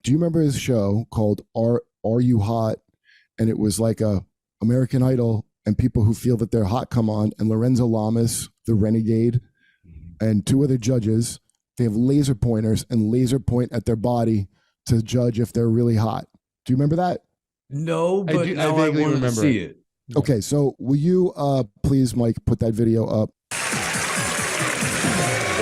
Do you remember his show called Are You Hot? And it was like a American Idol, and people who feel that they're hot come on, and Lorenzo Lamas, the renegade, and two other judges, they have laser pointers and laser point at their body to judge if they're really hot. Do you remember that? No, but now I want to see it. Okay, so will you please, Mike, put that video up?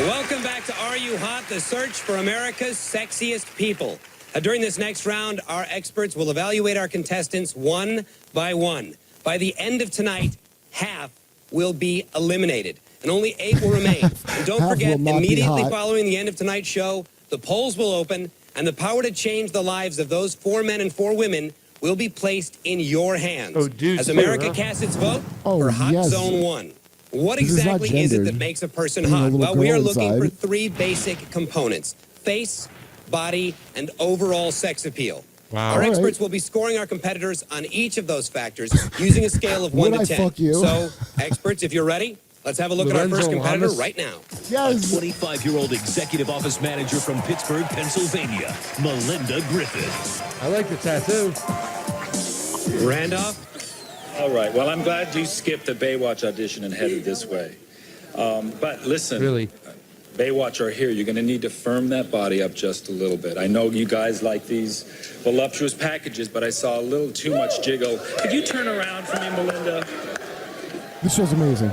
Welcome back to Are You Hot? The search for America's sexiest people. During this next round, our experts will evaluate our contestants one by one. By the end of tonight, half will be eliminated, and only 8 will remain. And don't forget, immediately following the end of tonight's show, the polls will open, and the power to change the lives of those 4 men and 4 women will be placed in your hands. As America casts its vote for Hot Zone 1. What exactly is it that makes a person hot? Well, we are looking for 3 basic components: face, body, and overall sex appeal. Wow. Our experts will be scoring our competitors on each of those factors using a scale of 1 to 10. So, experts, if you're ready, let's have a look at our first competitor right now. Yes. A 25-year-old executive office manager from Pittsburgh, Pennsylvania, Melinda Griffith. I like the tattoo. Randolph? All right. Well, I'm glad you skipped the Baywatch audition and headed this way. But listen. Really? Baywatch are here. You're going to need to firm that body up just a little bit. I know you guys like these voluptuous packages, but I saw a little too much jiggle. Could you turn around for me, Melinda? This show's amazing.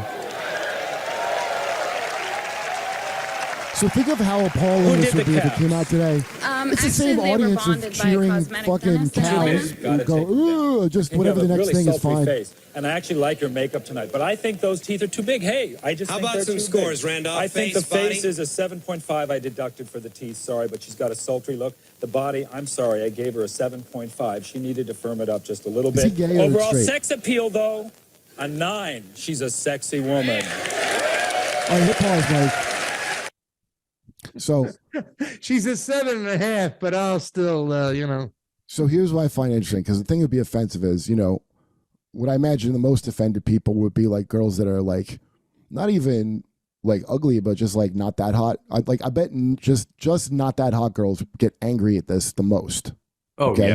So think of how appalling this would be if it came out today. It's the same audience of cheering fucking cows who go, ooh, just whatever the next thing is fine. Face. And I actually like your makeup tonight, but I think those teeth are too big. Hey, I just How think about they're some too scores, big. Randolph? I think Face, the face body? is a 7.5. I deducted for the teeth. Sorry, but she's got a sultry look. The body, I'm sorry, I gave her a 7.5. She needed to firm it up just a little bit. Is he gay or Overall straight? sex appeal, though, a 9. She's a sexy woman. All right, hit pause, Mike. So she's a 7.5, but I'll still, you know. So here's what I find interesting, because the thing that would be offensive is, you know, what I imagine the most offended people would be like girls that are like not even like ugly, but just like not that hot. I bet just not that hot girls get angry at this the most. Oh, okay?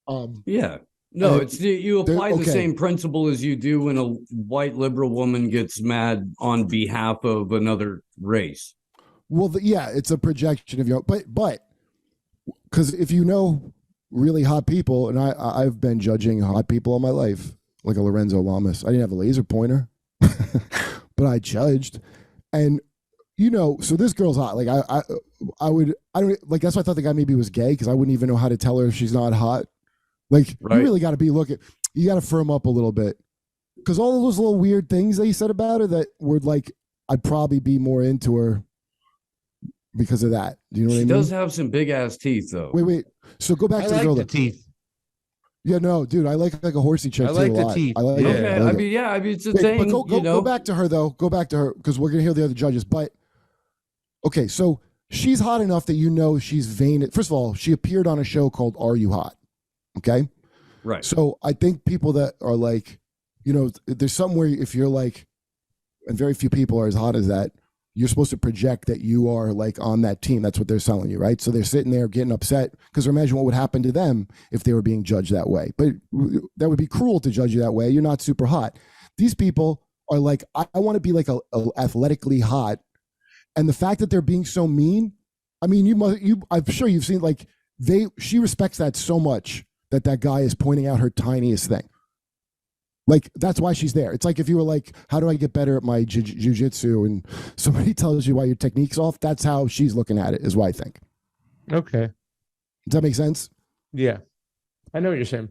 Yeah. Yeah. No, it's you apply the same principle as you do when a white liberal woman gets mad on behalf of another race. Well, yeah, it's a projection of your, but because if you know really hot people, and I've been judging hot people all my life, like a Lorenzo Lamas. I didn't have a laser pointer, but I judged, and you know, so this girl's hot. Like I don't like, that's why I thought the guy maybe was gay, because I wouldn't even know how to tell her if she's not hot. Like you really got to be looking. You got to firm up a little bit, because all of those little weird things that he said about her that were like, I'd probably be more into her because of that. Do you know what I mean? She does have some big ass teeth, though. Wait. So go back to the girl. The teeth. Yeah, no, dude, I like a horsey chick. I like too, the a lot. teeth. I like Okay, it. I mean, it's a thing. But go back to her though. Go back to her, because we're gonna hear the other judges. But okay, so she's hot enough that you know she's vain. First of all, she appeared on a show called Are You Hot? Okay, right. So I think people that are like, you know, there's somewhere if you're like, and very few people are as hot as that. You're supposed to project that you are like on that team. That's what they're selling you, right? So they're sitting there getting upset because imagine what would happen to them if they were being judged that way. But that would be cruel to judge you that way. You're not super hot. These people are like, I want to be like a athletically hot, and the fact that they're being so mean. I mean, I'm sure you've seen like she respects that so much that guy is pointing out her tiniest thing. Like, that's why she's there. It's like if you were like, how do I get better at my jiu-jitsu? And somebody tells you why your technique's off. That's how she's looking at it, is what I think. Okay. Does that make sense? Yeah. I know what you're saying.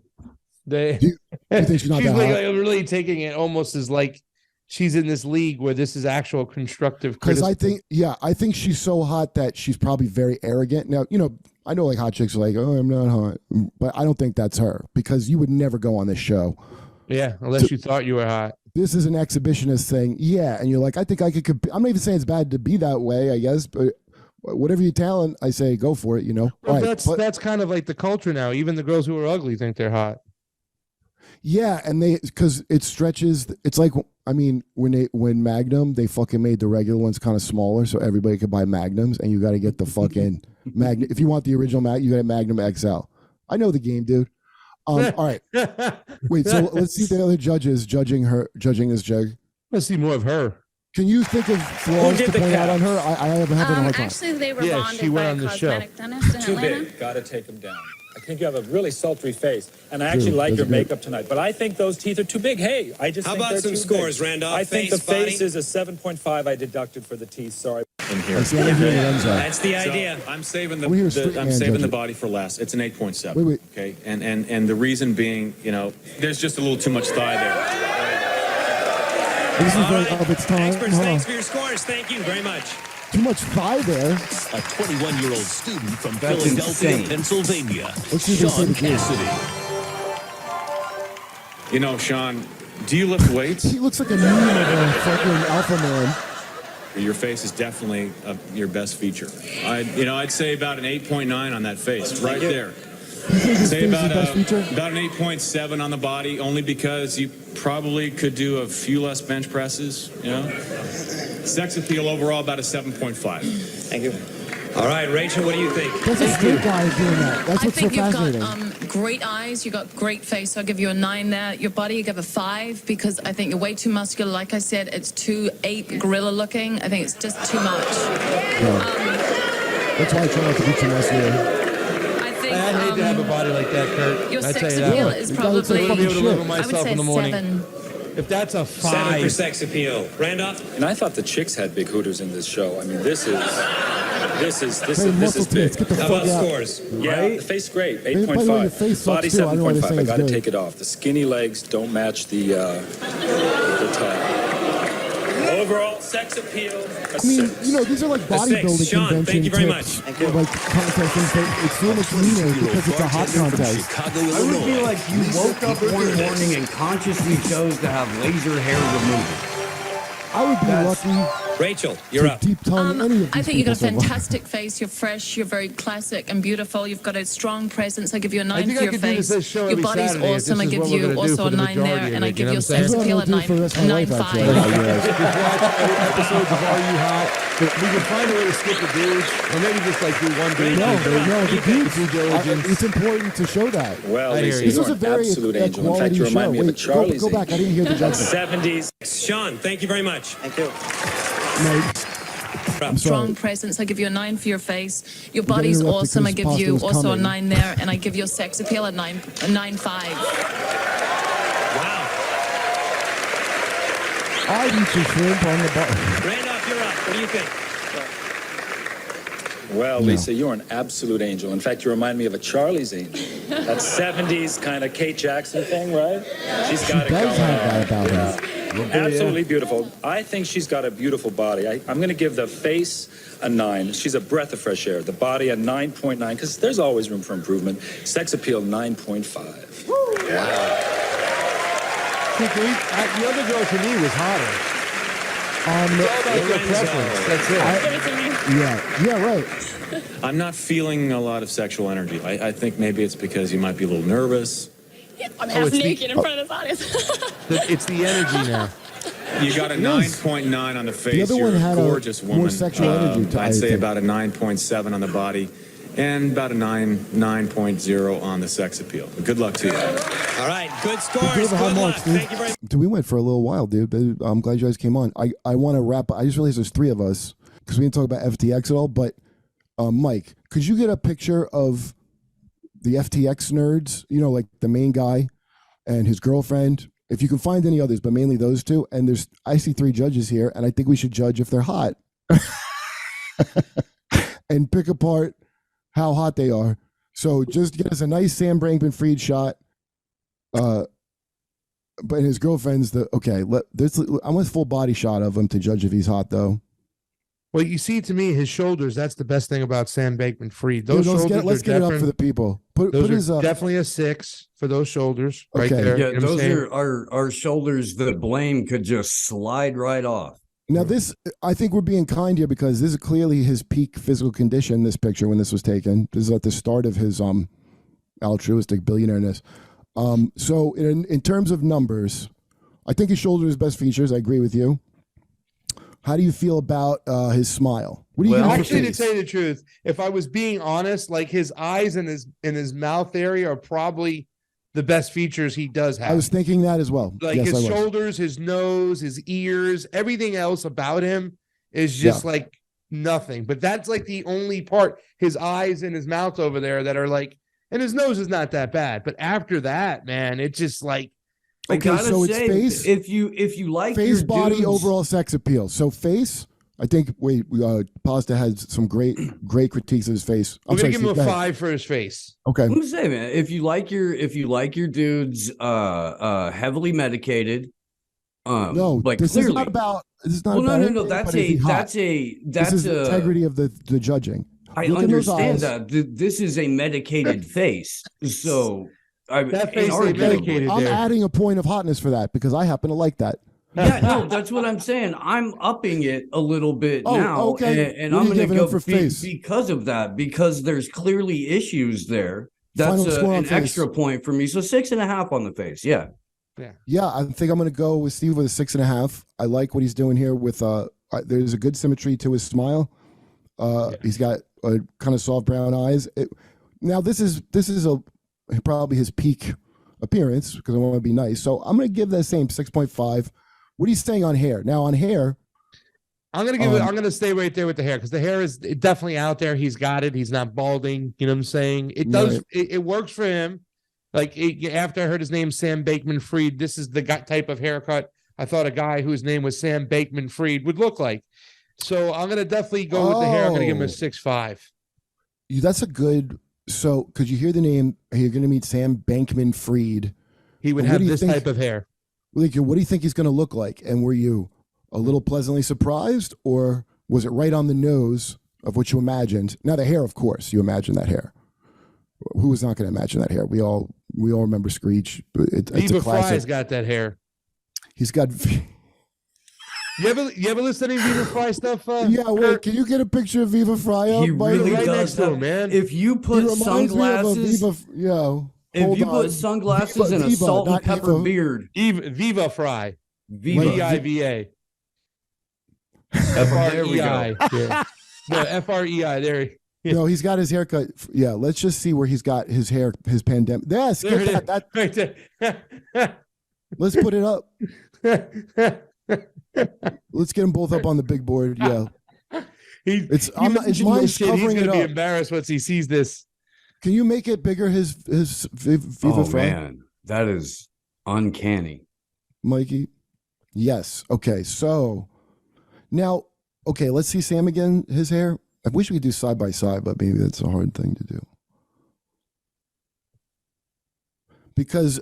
Do you think she's not she's that like, hot? really taking it almost as like she's in this league where this is actual constructive Because criticism. I think she's so hot that she's probably very arrogant. Now, you know, I know like hot chicks are like, oh, I'm not hot. But I don't think that's her, because you would never go on this show. Yeah, unless you thought you were hot. This is an exhibitionist thing. Yeah, and you're like, I think I could I'm not even saying it's bad to be that way, I guess, but whatever your talent, I say go for it, you know? Well, that's kind of like the culture now. Even the girls who are ugly think they're hot. Yeah, and because it stretches. It's like, I mean, when Magnum, they fucking made the regular ones kind of smaller so everybody could buy Magnums, and you got to get the fucking Magnum. If you want the original Magnum, you got a Magnum XL. I know the game, dude. All right. Wait, so let's see the other judges judging this jig. Let's see more of her. Can you think of flaws to point out on her? I have a hard time. Actually, they were Yeah, bonded she went by on a the show. cosmetic dentist in Too Atlanta. big. Got to take them down. I think you have a really sultry face, and I actually like your makeup tonight. But I think those teeth are too big. Hey, I just How think about they're some too scores, big. Randolph? I think Face, the face body? is a 7.5. I deducted for the teeth. Sorry. In here. That's the idea. I'm saving We hear straight man judge the it. body for last. It's an 8.7. Wait. Okay, and the reason being, there's just a little too much thigh there. This is All very right. of its time. Experts, thanks for your scores. Thank you very much. Too much thigh there. A 21-year-old student from That's Philadelphia, insane. Pennsylvania, Let's see if they say Sean the truth. Cassidy. Sean, do you lift weights? He looks like a meme of a fucking alpha man. Your face is definitely your best feature. I'd say about an 8.9 on that face, right there. You think his Say face is about the best feature? about an 8.7 on the body, only because you probably could do a few less bench presses. Sex appeal overall about a 7.5. Thank you. All right, Rachel, what do you think? That's a straight guy doing that. That's I what's so think you've fascinating. got great eyes, you've got great face, so I'll give you a 9 there. Your body, you give a 5 because I think you're way too muscular. Like I said, it's too ape gorilla looking. I think it's just too much. That's why I try not to be too muscular. I think I'd hate to have a body like that, Kurt. your I tell sex you appeal that. is You gotta look like probably, I wouldn't be able to live with I would myself say in the morning. 7. If that's a 7 for 5, sex appeal. Randolph? And I thought the chicks had big hooters in this show. I mean, this is Hey, muscle big. tits, get the How fuck about out. scores? Yeah, the face great, By the way, your 8.5. face sucks Body too. I don't wanna 7.5. say I it's got to good. take it off. The skinny legs don't match the top. Overall, sex appeal. I mean, these are like bodybuilding Sean, convention thank you very tips. much. Thank you. Like contests and stuff. It's so much meaner because it's a hot contest. Chicago, I would Illinois. feel like you woke up one morning and consciously chose to have laser hair removed. I would be lucky Rachel, you're to up. deep tongue any of these I think you've got a people so far. fantastic face. You're fresh. You're very classic and beautiful. You've got a strong presence. I give you a 9 think for I your could do face. this show Your every body's Saturday if awesome. this I is give what we're you gonna do also for a the 9 there, majority and of I it, give you know your what I'm sex saying? appeal a That's what I'll do for the rest of my life, 9.5. actually. watch episodes of Are You Hot? We can find a way to skip the dudes, or maybe just like do one dude. No, the dudes, Due diligence. it's important to show that. Well, I hear Lisa, you. This you're was a an very absolute angel. In fact, quality you remind show. me of a Wait, Charlie's go back. I didn't hear the judgment. 70s. Sean, thank you very much. Thank you. No, I'm Strong sorry. presence. I give you a 9 for your face. Your gotta body's interrupt awesome. I because give you pasta was also a coming. 9 there, and I give your sex appeal a 9.5. Wow. I'd eat your shrimp on the bar. Randolph, you're up. What do you think? Well, Lisa, you're an absolute angel. In fact, you remind me of a Charlie's Angel. That 70s kind of Kate Jackson thing, right? She's got it does going have on. that about her. Absolutely beautiful. I think she's got a beautiful body. I'm going to give the face a 9. She's a breath of fresh air. The body a 9.9, because there's always room for improvement. Sex appeal 9.5. Wow. The other girl to me was hotter. It's all about your preference. That's it. Yeah, right. I'm not feeling a lot of sexual energy. I think maybe it's because you might be a little nervous. I'm half naked in front of this audience. It's the energy now. You got a 9.9 on the face. The other You're one had a a gorgeous woman. more sexual energy to- I I'd say think. about a 9.7 on the body, and about a 9.0 on the sex appeal. Good luck to you. All right, good Give scores. her high Good luck. marks, dude. Thank you very much. Dude, we went for a little while, dude. I'm glad you guys came on. I want to wrap. I just realized there's 3 of us because we didn't talk about FTX at all. But Mike, could you get a picture of the FTX nerds? Like the main guy and his girlfriend. If you can find any others, but mainly those 2. And I see 3 judges here, and I think we should judge if they're hot and pick apart how hot they are. So just get us a nice Sam Bankman-Fried shot. But his girlfriend's I want a full body shot of him to judge if he's hot, though. Well, you see, to me, his shoulders. That's the best thing about Sam Bankman-Fried. Those shoulders. Let's get it up for the people. Put his definitely a 6 for those shoulders right Okay. there. Yeah, You know what I'm those saying? are shoulders that blame could just slide right off. Now this, I think we're being kind here because this is clearly his peak physical condition. This picture when this was taken, this is at the start of his altruistic billionaire-ness. So in terms of numbers, I think his shoulder is his best features. I agree with you. How do you feel about his smile? What do you actually, to tell you the truth, if I was being honest, like his eyes and his mouth area are probably the best features he does have. I was thinking that as well. Like his shoulders, his nose, his ears, everything else about him is just like nothing. But that's like the only part. His eyes and his mouth over there that are like, and his nose is not that bad. But after that, man, it's just like. Okay, so it's face. If you like face, your body, dudes, overall sex appeal. So face, I think. Pasta has some great critiques of his face. I'm gonna give him a 5 for his face. Okay, I'm gonna say, man, if you like your dudes, heavily medicated. No, like this clearly, is not about. This is not. Well, about no. That's this is the integrity of the judging. I understand that. This is a medicated face, so. That face ain't medicated. I'm adding a point of hotness for that because I happen to like that. Yeah, no, that's what I'm saying. I'm upping it a little bit now, okay. and I'm going to go for face because of that. Because there's clearly issues there. That's an extra point for me. So 6.5 on the face. Yeah. I think I'm going to go with Steve with a 6.5. I like what he's doing here. With there's a good symmetry to his smile. He's got kind of soft brown eyes. Now this is probably his peak appearance because I want to be nice. So I'm going to give that same 6.5. What are you saying on hair? Now on hair, I'm going to give it. I'm going to stay right there with the hair because the hair is definitely out there. He's got it. He's not balding. You know what I'm saying? It does. Right. It works for him. Like after I heard his name, Sam Bankman-Fried, this is the type of haircut I thought a guy whose name was Sam Bankman-Fried would look like. So I'm going to definitely go with the hair. I'm going to give him a 6.5. That's a good. So, could you hear the name? You're going to meet Sam Bankman-Fried. He would have this type of hair. What do you think he's going to look like? And were you a little pleasantly surprised, or was it right on the nose of what you imagined? Now, the hair, of course, you imagine that hair. Who was not going to imagine that hair? We all remember Screech. It's Viva a classic. Frei's got that hair. He's got. You ever listen to Viva Frei stuff? Wait, can you get a picture of Viva Frei up? He really right does next to him, man. If you put sunglasses, if you put sunglasses and a salt and pepper beard, Viva Frei, Viva. F-R-E-I. No, F-R-E-I. There. No, he's got his haircut. Yeah, let's just see where he's got his hair, his pandemic. Yes, get that. Right there. Let's put it up. Let's get them both up on the big board. Yeah, his mind's he's covering gonna it be up. embarrassed once he sees this. Can you make it bigger? His Viva Frei? Man, that is uncanny, Mikey. Yes. Okay. So now, let's see Sam again. His hair. I wish we could do side by side, but maybe that's a hard thing to do because.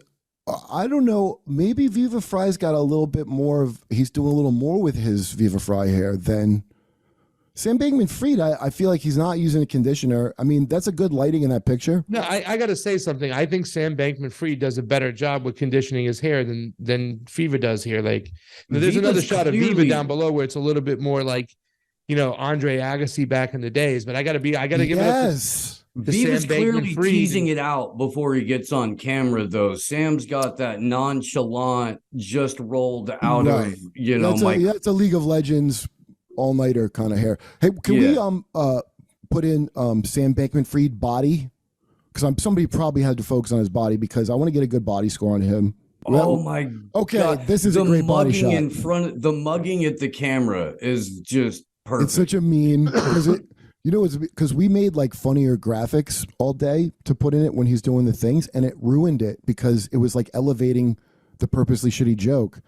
I don't know. Maybe Viva Frei's got a little bit more of. He's doing a little more with his Viva Frei hair than Sam Bankman-Fried. I feel like he's not using a conditioner. I mean, that's a good lighting in that picture. No, I got to say something. I think Sam Bankman-Fried does a better job with conditioning his hair than Viva does here. Like, there's Viva's another shot clearly, of Viva down below where it's a little bit more like, Andre Agassi back in the days. But I got to give it up. Viva's clearly teasing it out before he gets on camera, though. Sam's got that nonchalant, just rolled out of, that's a League of Legends all-nighter kind of hair. Hey, can we put in Sam Bankman-Fried body? Because somebody probably had to focus on his body because I want to get a good body score on him. Oh my! Okay, God. This is a great body shot. The mugging at the camera is just perfect. It's such a mean because it. It's because we made like funnier graphics all day to put in it when he's doing the things, and it ruined it because it was like elevating the purposely shitty joke.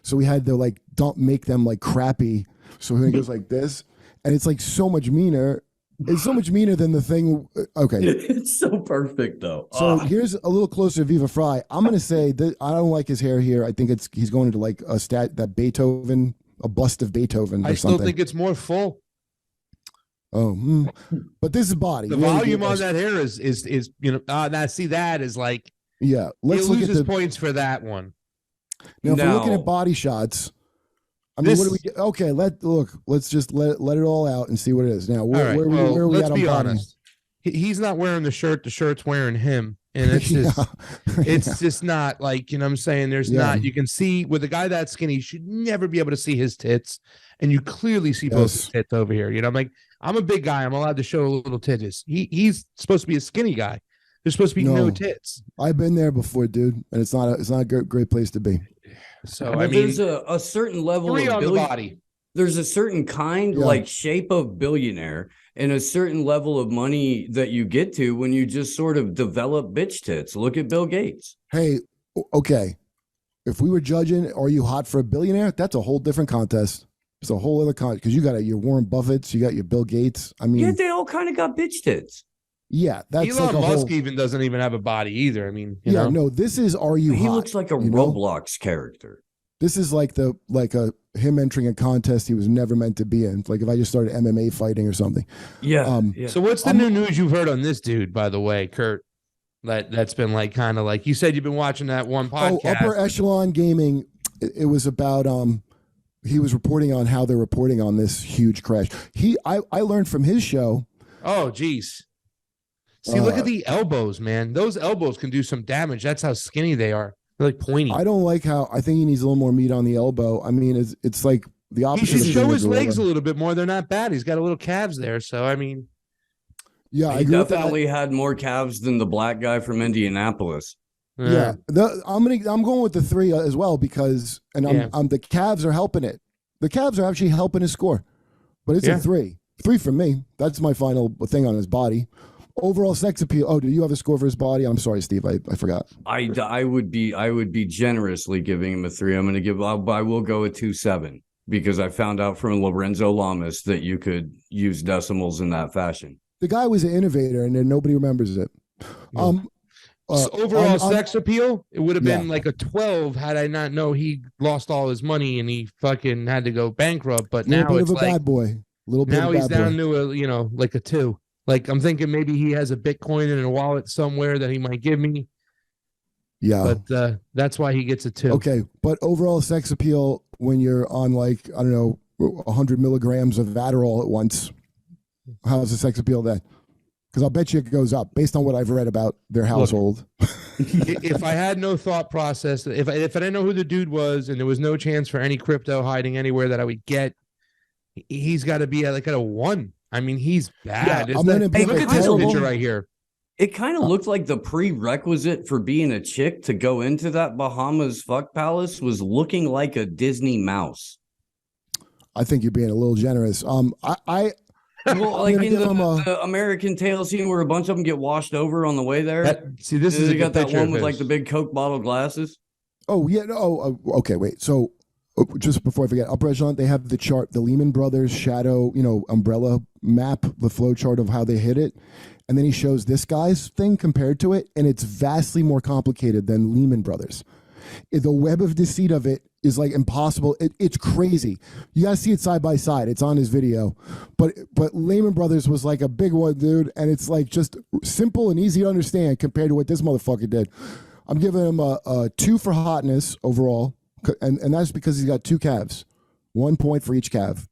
So we had to like don't make them like crappy. So he goes like this, and it's like so much meaner. It's so much meaner than the thing. Okay, it's so perfect though. So here's a little closer to Viva Frei. I'm gonna say that I don't like his hair here. I think he's going into like a bust of Beethoven. I still think it's more full. Oh, but this is body. The volume on that hair is now see that is like Let's look at the points for that one. Now, if we're looking at body shots, I mean, what do we get? Okay, let's just let it all out and see what it is. Now, where are we let's at on be body? honest. He's not wearing the shirt. The shirt's wearing him. And it's just, it's just not like, you know what I'm saying? There's not, you can see with a guy that skinny, you should never be able to see his tits. And you clearly see both his tits over here. You know, I'm like, I'm a big guy. I'm allowed to show a little titties. He's supposed to be a skinny guy. There's supposed to be no tits. I've been there before, dude. And it's not a great place to be. So, I mean, there's a certain level of the body. There's a certain kind, like shape of billionaire and a certain level of money that you get to when you just sort of develop bitch tits. Look at Bill Gates. Hey, okay. If we were judging, are you hot for a billionaire? That's a whole different contest. It's a whole other contest because you got your Warren Buffetts, you got your Bill Gates. I mean, yeah, they all kind of got bitch tits. Yeah, that's Elon Musk even doesn't even have a body either. I mean, you know? No, this is are you? He hot, looks like a Roblox character. This is like him entering a contest he was never meant to be in. Like if I just started MMA fighting or something. Yeah. So what's the new news you've heard on this dude, by the way, Kurt? That's been like kind of like you said you've been watching that one podcast. Oh, Upper Echelon Gaming. It was about he was reporting on how they're reporting on this huge crash. I learned from his show. Oh, geez. See, look at the elbows, man. Those elbows can do some damage. That's how skinny they are. They're like pointy. I don't like how. I think he needs a little more meat on the elbow. I mean, it's like the opposite. He should show his legs a little bit more. They're not bad. He's got a little calves there. So I mean, yeah, he definitely had more calves than the black guy from Indianapolis. Yeah, I'm going with the 3 as well because the calves are helping it. The calves are actually helping his score, but it's a 3 for me. That's my final thing on his body. Overall sex appeal. Oh, do you have a score for his body? I'm sorry, Steve. I forgot. I would be generously giving him a 3. I'm going to give. I will go at 2.7 because I found out from Lorenzo Lamas that you could use decimals in that fashion. The guy was an innovator, and then nobody remembers it. So overall sex appeal, it would have been like a 12 had I not know he lost all his money and he fucking had to go bankrupt. But now it's like bad boy. Now he's down to a like a 2. Like I'm thinking maybe he has a Bitcoin in a wallet somewhere that he might give me. Yeah, but that's why he gets a 2. Okay, but overall sex appeal when you're on like I don't know 100 milligrams of Adderall at once. How's the sex appeal then? Because I'll bet you it goes up based on what I've read about their household. Look, if I had no thought process, if I didn't know who the dude was, and there was no chance for any crypto hiding anywhere that I would get, he's got to be at a 1. I mean, he's bad. Yeah, look at this picture right here. It kind of looked like the prerequisite for being a chick to go into that Bahamas fuck palace was looking like a Disney mouse. I think you're being a little generous. Well, like in the American Tail scene where a bunch of them get washed over on the way there. This is you got that one with like the big Coke bottle glasses. Oh yeah, no. Okay, wait. So just before I forget, Upper Echelon, they have the chart, the Lehman Brothers shadow, umbrella map, the flow chart of how they hit it. And then he shows this guy's thing compared to it, and it's vastly more complicated than Lehman Brothers. The web of deceit of it is like impossible. It's crazy. You got to see it side by side. It's on his video. But Lehman Brothers was like a big one, dude, and it's like just simple and easy to understand compared to what this motherfucker did. I'm giving him a 2 for hotness overall. And that's because he's got 2 calves, 1 point for each calf.